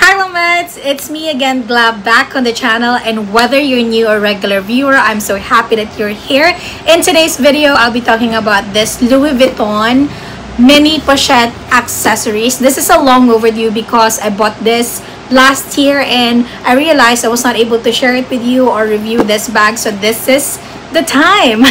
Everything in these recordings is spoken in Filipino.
Hi Lomads! It's me again, Glab, back on the channel, and whether you're new or regular viewer, I'm so happy that you're here. In today's video, I'll be talking about this Louis Vuitton mini pochette accessories. This is a long overdue because I bought this last year and I realized I was not able to share it with you or review this bag, so this is the time.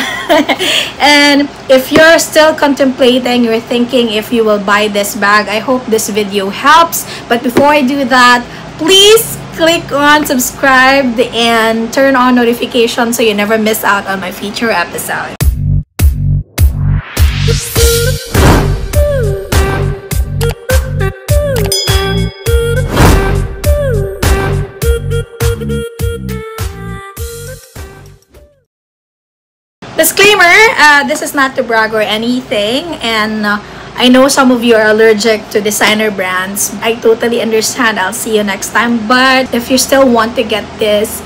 And if you're still contemplating, you're thinking if you will buy this bag, I hope this video helps. But before I do that, please click on subscribe and turn on notifications so you never miss out on my future episodes. Disclaimer, this is not to brag or anything, and I know some of you are allergic to designer brands. I totally understand. I'll see you next time. But if you still want to get this,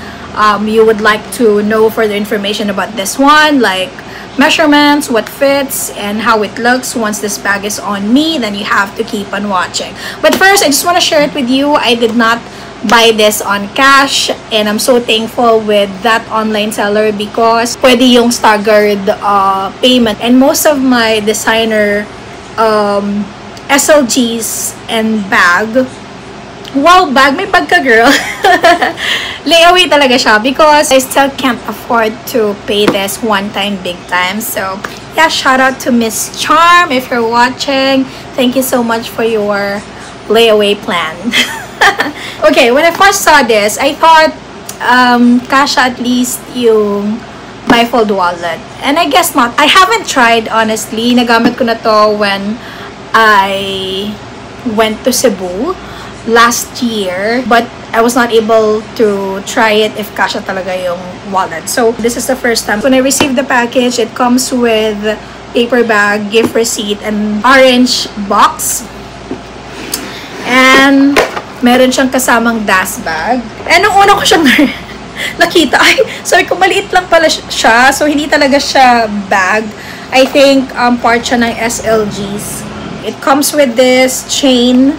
you would like to know further information about this one, like measurements, what fits, and how it looks once this bag is on me, then you have to keep on watching. But first, I just want to share it with you. I did not buy this on cash, and I'm so thankful with that online seller because pwede yung staggered payment. And most of my designer SLGs and bag, wow, bag, may bag ka girl, layaway talaga siya because I still can't afford to pay this one time big time. So yeah, shout out to Miss Charm if you're watching. Thank you so much for your layaway plan. Okay, when I first saw this, I thought kasha at least yung bifold wallet. And I guess not. I haven't tried, honestly. Nagamit ko na to when I went to Cebu last year. But I was not able to try it if kasha talaga yung wallet. So this is the first time. When I received the package, it comes with paper bag, gift receipt, and orange box. And meron siyang kasamang dust bag. And nung una ko siyang nakita, ay, sorry ko, maliit lang pala siya. So, hindi talaga siya bag. I think part siya ng SLGs. It comes with this chain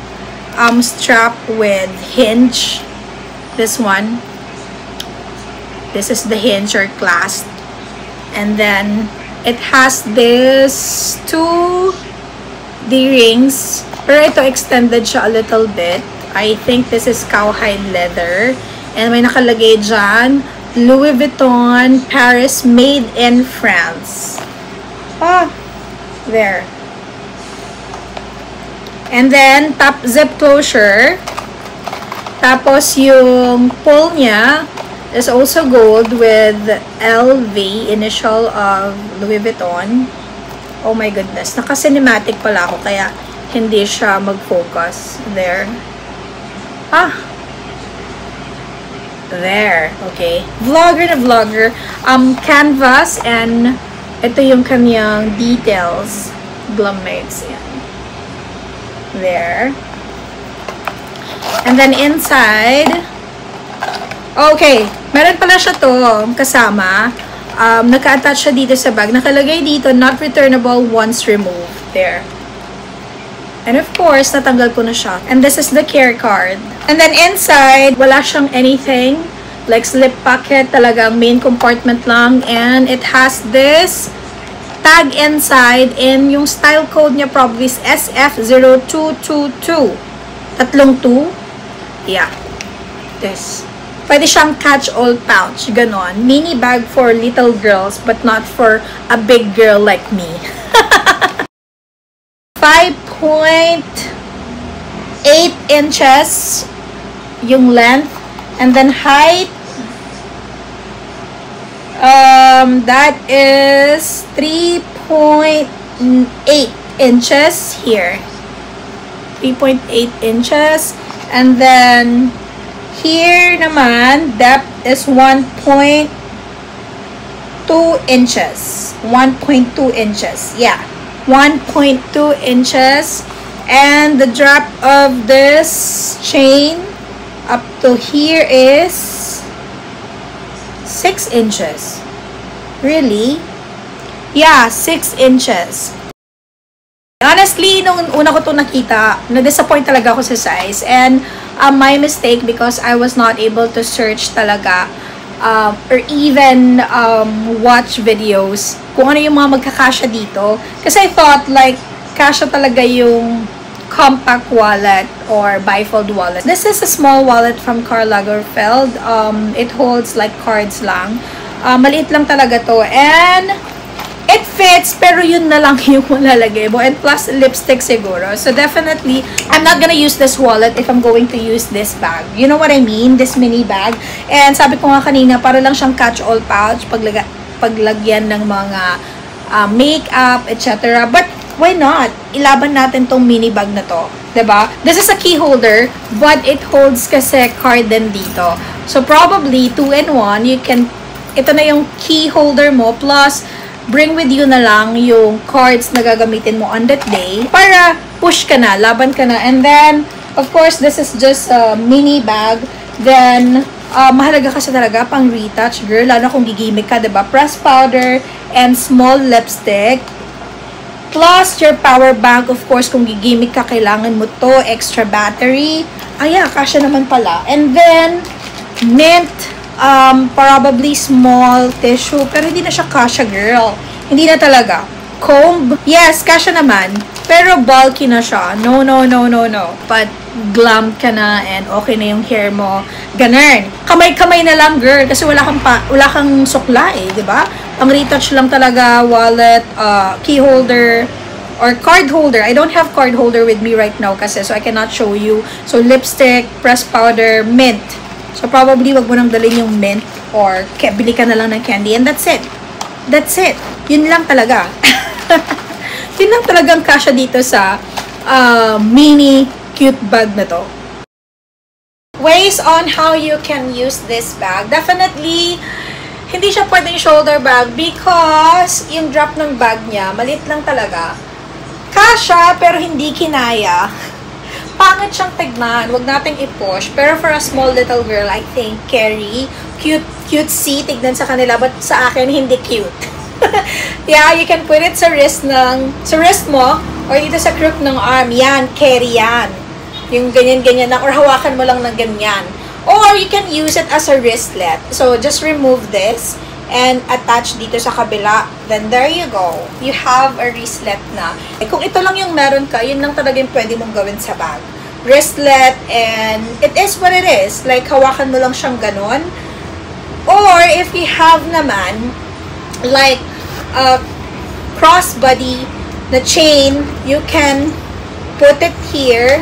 strap with hinge. This one. This is the hinge or clasp. And then, it has this two D-rings. Pero ito, extended siya a little bit. I think this is cowhide leather. And may nakalagay dyan, Louis Vuitton, Paris, made in France. Ah, there. And then, top zip closure. Tapos, yung pull niya is also gold with LV, initial of Louis Vuitton. Oh my goodness. Naka-cinematic pala ako, kaya hindi siya mag-focus. There. Ah, there. Okay. Vlogger na vlogger. Canvas, and ito yung kanyang details. Glummates. Yan. There. And then inside, okay, meron pala siya to kasama. Naka-attach siya dito sa bag. Nakalagay dito, not returnable once removed. There. And of course, natanggal ko na siya. And this is the care card. And then inside, wala siyang anything. Like slip pocket, talagang main compartment lang. And it has this tag inside. And yung style code niya probably is SF0222. Tatlong 2. Yeah. This. Pwede siyang catch-all pouch. Ganon. Mini bag for little girls, but not for a big girl like me. 5.8 inches yung length, and then height that is 3.8 inches here, 3.8 inches, and then here naman depth is 1.2 inches, 1.2 inches, yeah, 1.2 inches. And the drop of this chain up to here is 6 inches. Really? Yeah, 6 inches. Honestly, nung una ko to nakita, na-disappoint talaga ako sa size. And my mistake because I was not able to search talaga or even watch videos kung ano yung mga magkakasya dito. Kasi I thought like kasya talaga yung compact wallet or bifold wallet. This is a small wallet from Karl Lagerfeld. It holds like cards lang. Maliit lang talaga to. And it fits, pero yun na lang yung malalagay mo. And plus, lipstick siguro. So, definitely, I'm not gonna use this wallet if I'm going to use this bag. You know what I mean? This mini bag. And sabi ko nga kanina, para lang siyang catch-all pouch, paglagyan ng mga makeup, etc. But, why not? Ilaban natin tong mini bag na to. 'Di ba? This is a key holder, but it holds kasi card din dito. So, probably, 2-in-1, you can, ito na yung key holder mo, plus, bring with you na lang yung cards na gagamitin mo on that day para push ka na, laban ka na. And then, of course, this is just a mini bag. Then, mahalaga kasi talaga pang retouch, girl. Lalo kung gigimik ka, diba? Pressed powder and small lipstick. Plus, your power bank, of course, kung gigimik ka, kailangan mo to. Extra battery. Yeah, kasya naman pala. And then, mint. Probably small tissue. Pero hindi na siya kasya, girl. Hindi na talaga. Comb. Yes, kasya naman. Pero bulky na siya. No, no, no, no, no. But glam ka na and okay na yung hair mo. Ganun. Kamay-kamay na lang, girl. Kasi wala kang sukla eh, di ba? Ang retouch lang talaga, wallet, key holder, or card holder. I don't have card holder with me right now kasi so I cannot show you. So, lipstick, pressed powder, mint. So, probably, wag mo nang dalhin yung mint or bili ka na lang ng candy and that's it. That's it. Yun lang talaga. Yun lang talagang kasya dito sa mini cute bag na to. Ways on how you can use this bag. Definitely, hindi siya pwedeng shoulder bag because yung drop ng bag niya, maliit lang talaga. Kasya, pero hindi kinaya. Pangit siyang tignan. Huwag nating i-push. Pero for a small little girl, I think, carry. Cutesy, tignan sa kanila. But sa akin, hindi cute. Yeah, you can put it sa wrist mo, or dito sa crook ng arm. Yan, carry yan. Yung ganyan-ganyan lang, or hawakan mo lang ng ganyan. Or you can use it as a wristlet. So, just remove this and attach dito sa kabila. Then, there you go. You have a wristlet na. Kung ito lang yung meron ka, yun lang talaga yung pwede mong gawin sa bag. Wristlet, and it is what it is. Like, hawakan mo lang siyang ganon. Or, if you have naman, like, a crossbody na chain, you can put it here.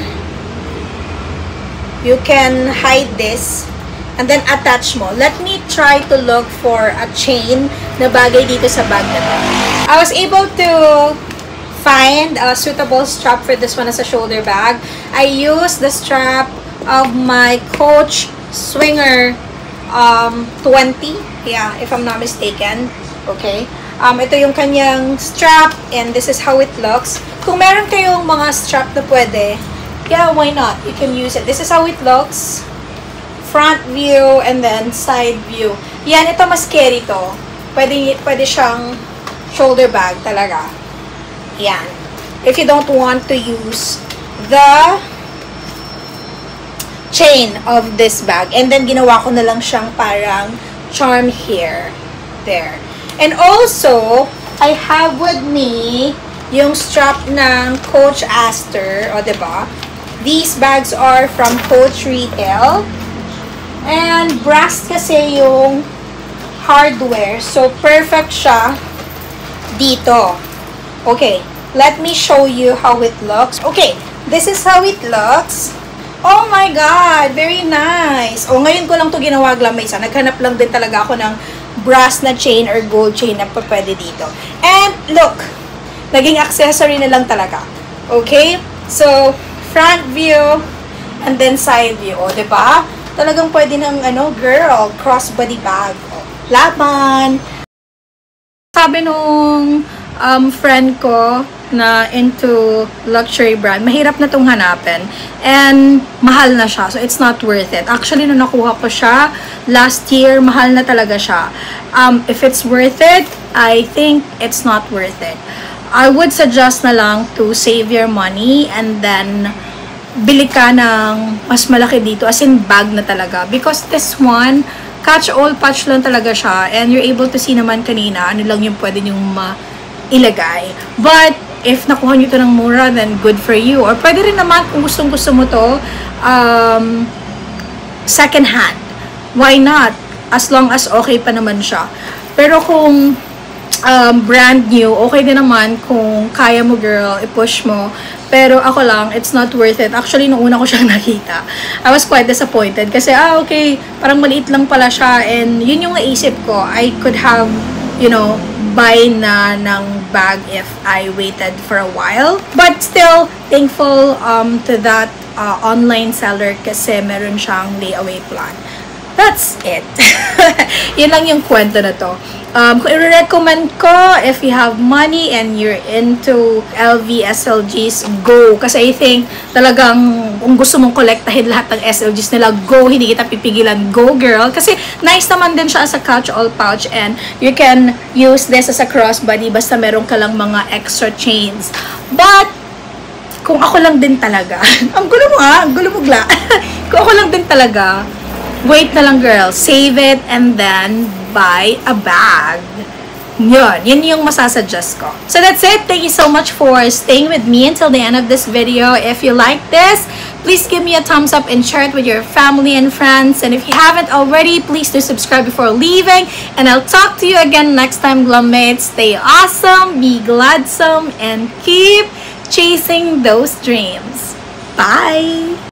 You can hide this and then attach mo. Let me try to look for a chain na bagay dito sa bag na to. I was able to find a suitable strap for this one as a shoulder bag. I used the strap of my Coach Swinger 20. Yeah, if I'm not mistaken. Okay. Ito yung kanyang strap and this is how it looks. Kung meron kayong mga strap na pwede, yeah, why not? You can use it. This is how it looks. Front view and then side view. Yan, ito mas scary to. Pwede siyang shoulder bag talaga. Yan. If you don't want to use the chain of this bag. And then, ginawa ko na lang siyang parang charm here. There. And also, I have with me yung strap ng Coach Aster. O, diba? These bags are from Coach Retail. And brass kasi yung hardware. So, perfect siya dito. Okay. Let me show you how it looks. Okay. This is how it looks. Oh my God! Very nice. Oh, ngayon ko lang to ginawa glamesa. Naghanap lang din talaga ako ng brass na chain or gold chain na pwede dito. And, look. Naging accessory na lang talaga. Okay? So, front view, and then side view. O, diba? Talagang pwede ng, girl, crossbody bag. O, laban! Sabi nung friend ko na into luxury brand, mahirap na itong hanapin. And, mahal na siya. So, it's not worth it. Actually, nung nakuha ko siya, last year, mahal na talaga siya. If it's worth it, I think it's not worth it. I would suggest na lang to save your money and then bili ka ng mas malaki dito, as in bag na talaga. Because this one, catch-all pouch lang talaga siya. And you're able to see naman kanina, ano lang yung pwede nyong ilagay. But, if nakuha nyo ito ng mura, then good for you. Or pwede rin naman kung gustong-gusto mo to, second hand. Why not? As long as okay pa naman siya. Pero kung brand new, okay din naman kung kaya mo, girl, i-push mo. Pero ako lang, it's not worth it. Actually, nung una ko siyang nakita, I was quite disappointed. Kasi, okay, parang maliit lang pala siya. And yun yung naisip ko. I could have, you know, buy na ng bag if I waited for a while. But still, thankful to that online seller kasi meron siyang layaway plan. That's it. Yun lang yung kwento na to. Kung i-recommend ko, if you have money and you're into LV SLGs, go. Kasi I think talagang kung gusto mong kolektahin lahat ng SLGs nila, go. Hindi kita pipigilan. Go, girl. Kasi nice naman din siya as a catch-all pouch and you can use this as a crossbody basta meron ka lang mga extra chains. But, kung ako lang din talaga, ang gulo mo ang gulo mo gla. Kung ako lang din talaga, wait na lang, girl. Save it and then buy a bag. Yun yung masasuggest ko. So that's it. Thank you so much for staying with me until the end of this video. If you like this, please give me a thumbs up and share it with your family and friends. And if you haven't already, please do subscribe before leaving. And I'll talk to you again next time, Glummates. Stay awesome, be gladsome, and keep chasing those dreams. Bye!